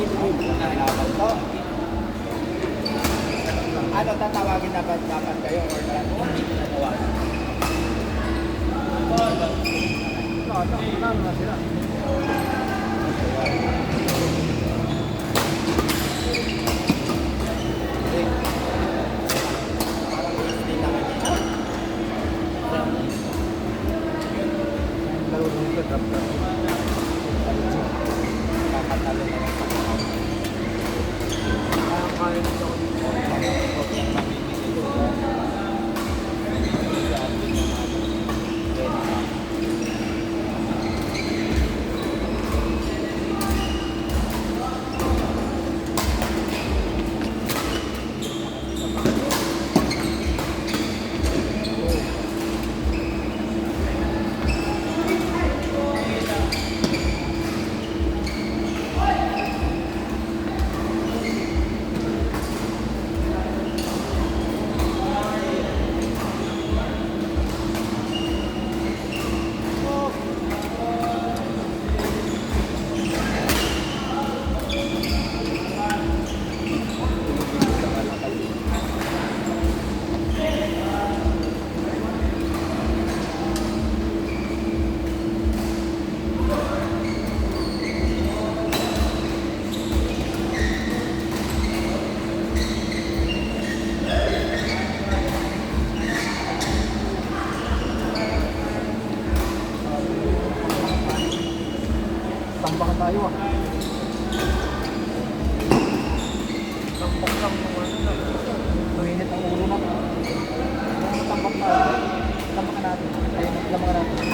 Nalaman ko. Ano tatawagin dapat kayo or hindi ko natawagan? Ano na sila? Kakatalo na lang sa mga. Kaya nito ako dito. Tambakan tayo ah. Tambak lang yung ano na. Mainit ang ulo na. Tambak tayo. Tambakan natin. Ayun, tambakan natin.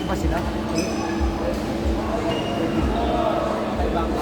Iba sila? Ibang ako.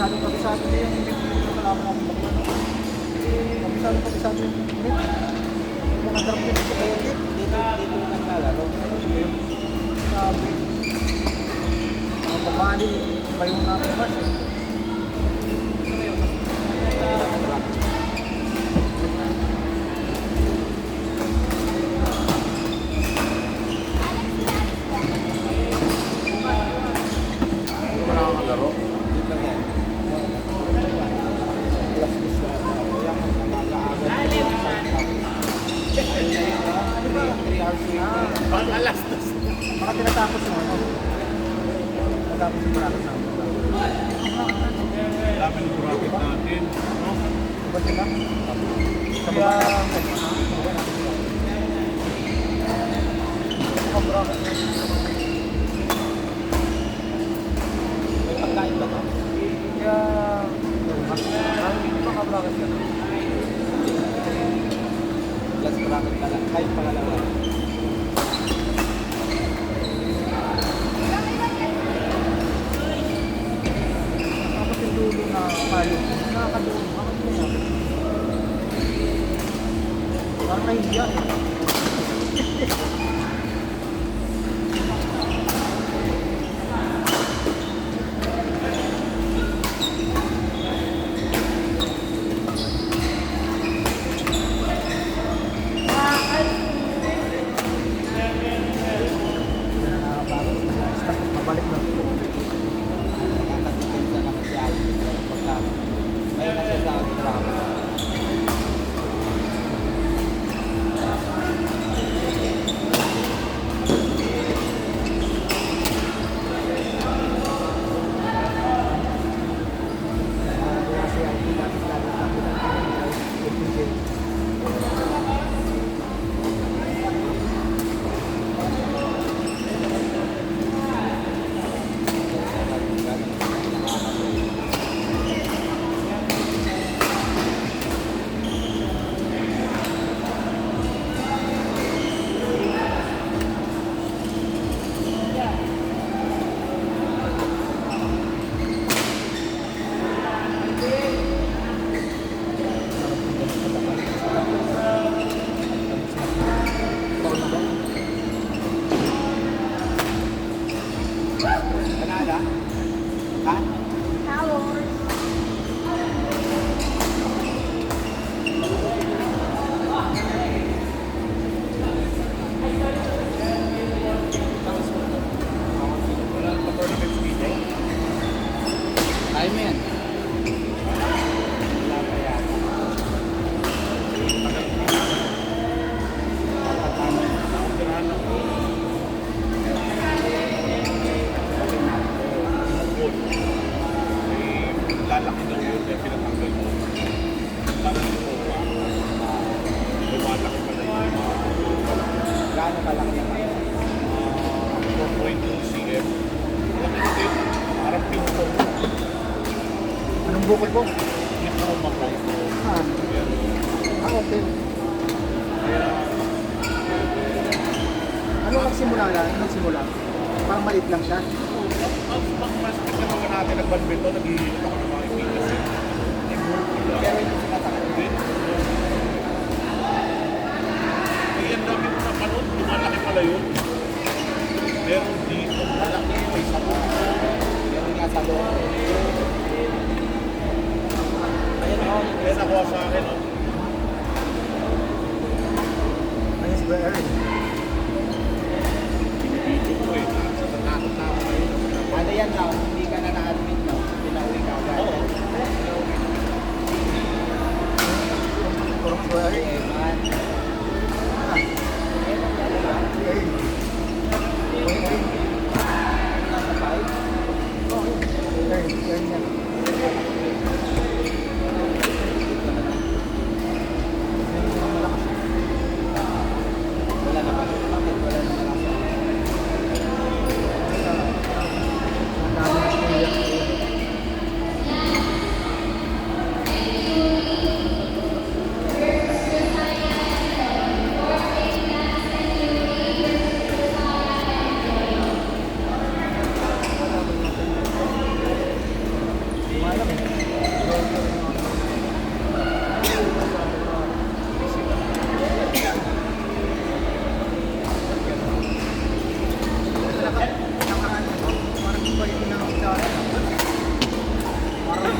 Kabisado niya yung hindi ko malaman natin bakit. Kabisado yung unit. Yung mga drop unit ko kayo dito. Dito naglalaro. Sabi. Mga pamali, iba yung namin bus eh. Wala akong maglaro. Dito lang yan. Pang alas dos. Baka tinatapos mo ano? Matapos yung bracket namin. Dami ng bracket natin. No? Diba sila? Sa mga bracket. May pagkain ba ito? Kaya hindi pa ka-bracket ka na. Last bracket ka lang. Kahit pangalawa. Tapos yung dulo na palo. Nakakadulo. Bakit mo yan? Parang nahihiya eh. maglay ko. Ah, Pero, okay. kaya, Ano nagsimula na? Ano nagsimula? Parang maliit lang siya. ang mas pinagawa natin ng badminton, nag-iinit ako ng mga ipigas eh. Pero hindi sumasakit. Then, kaya ang dami ko napanood, lumalaki pala yun. Meron dito, malaki, may sabon. Meron nga sa loob. Ayun o. Kaya nakuha sa akin, oh. Ayun si Kuya Erin. Binibidyo ko eh. Sa tatakot na ako ngayon. Ano yan lang, hindi ka na na-admit lang. Pinauwi ka agad. Oo. Kurang si Kuya Erin. Eman. Eman talaga. Erin. Kuya Erin. Nasa 5. Erin. Erin yan. Wala naman. Bakit wala naman ako? Ang dami ng kuya. Malam eh. Parang iba yung pinanong sa akin. Parang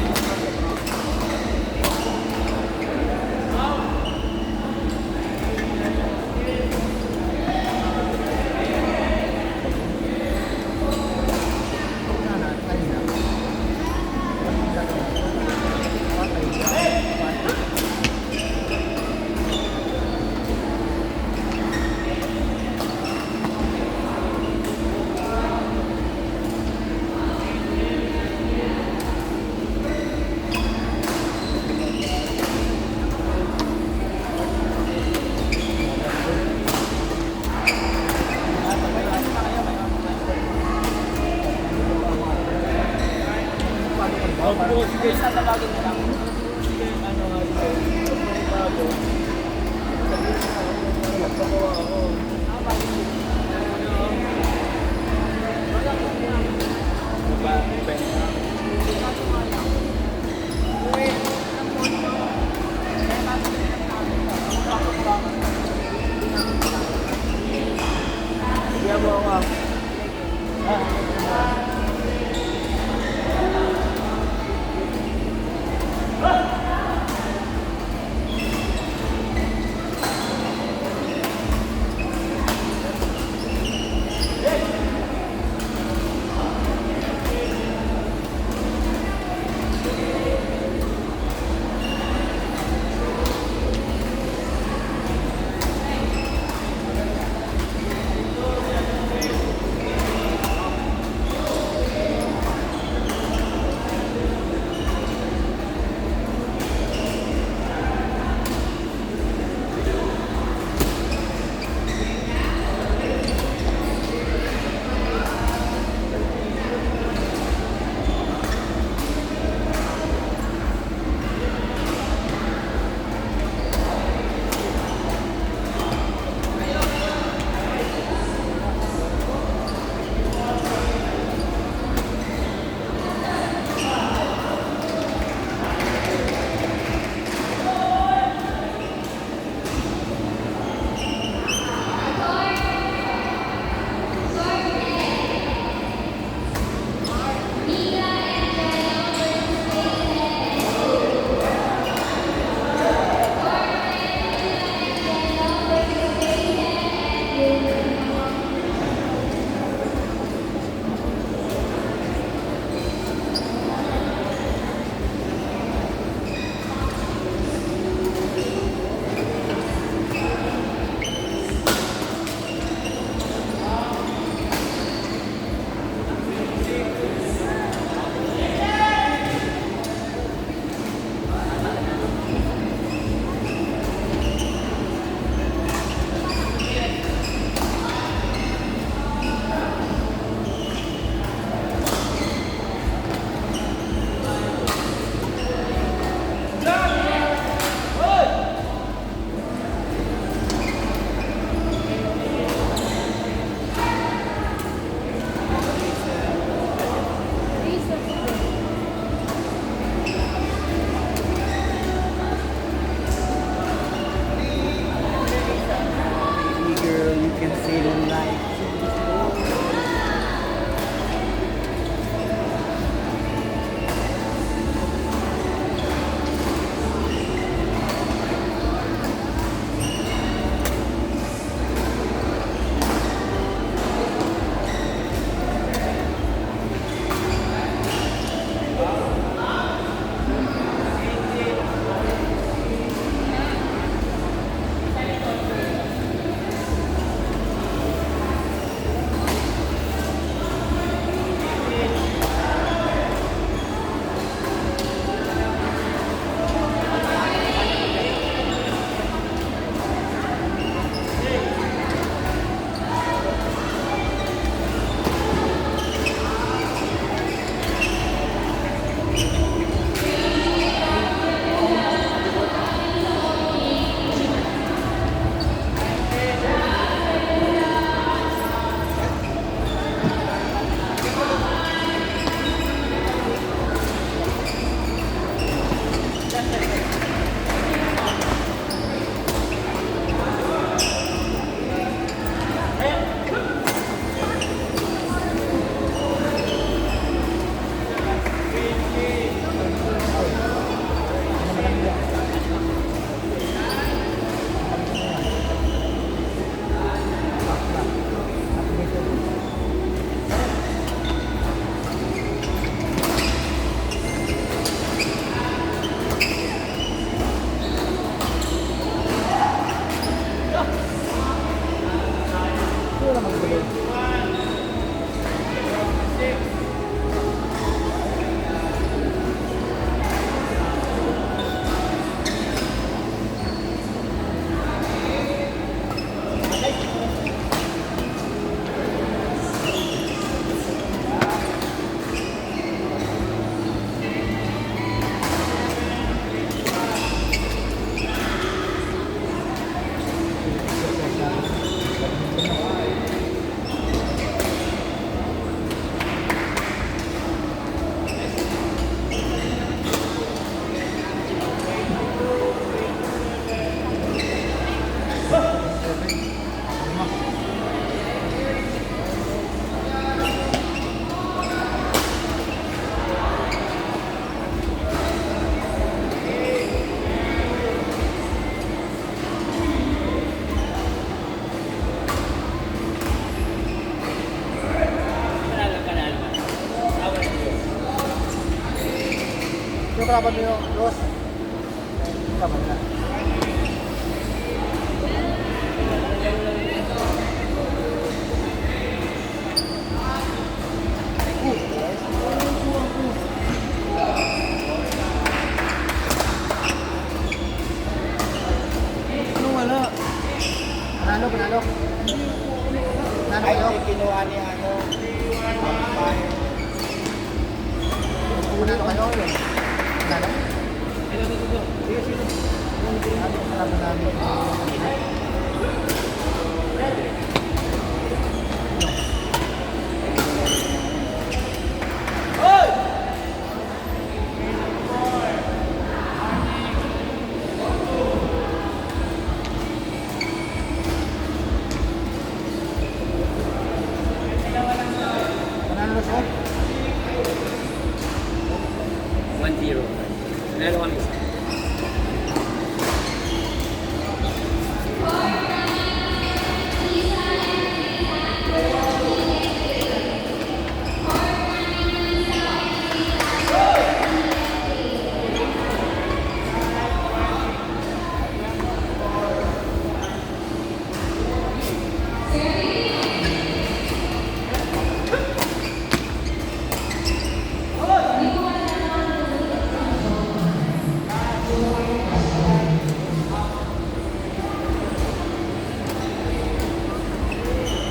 Sige, tatawagin mo lang. harapan mo yung Ross. Tama na. Ano wala? Panalo, panalo. Panalo Ay, kayo? hindi kinuha ni ano. Panalo kayo? Panalo? Sige, sige. Ano ang kalaban namin? Panalo siya? 1-0. Meron kami isa.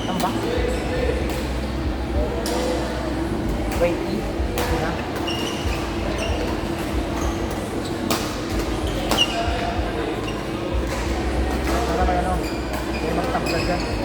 Tambak? Wait, ito na. Para may ano, may magtanggal dyan.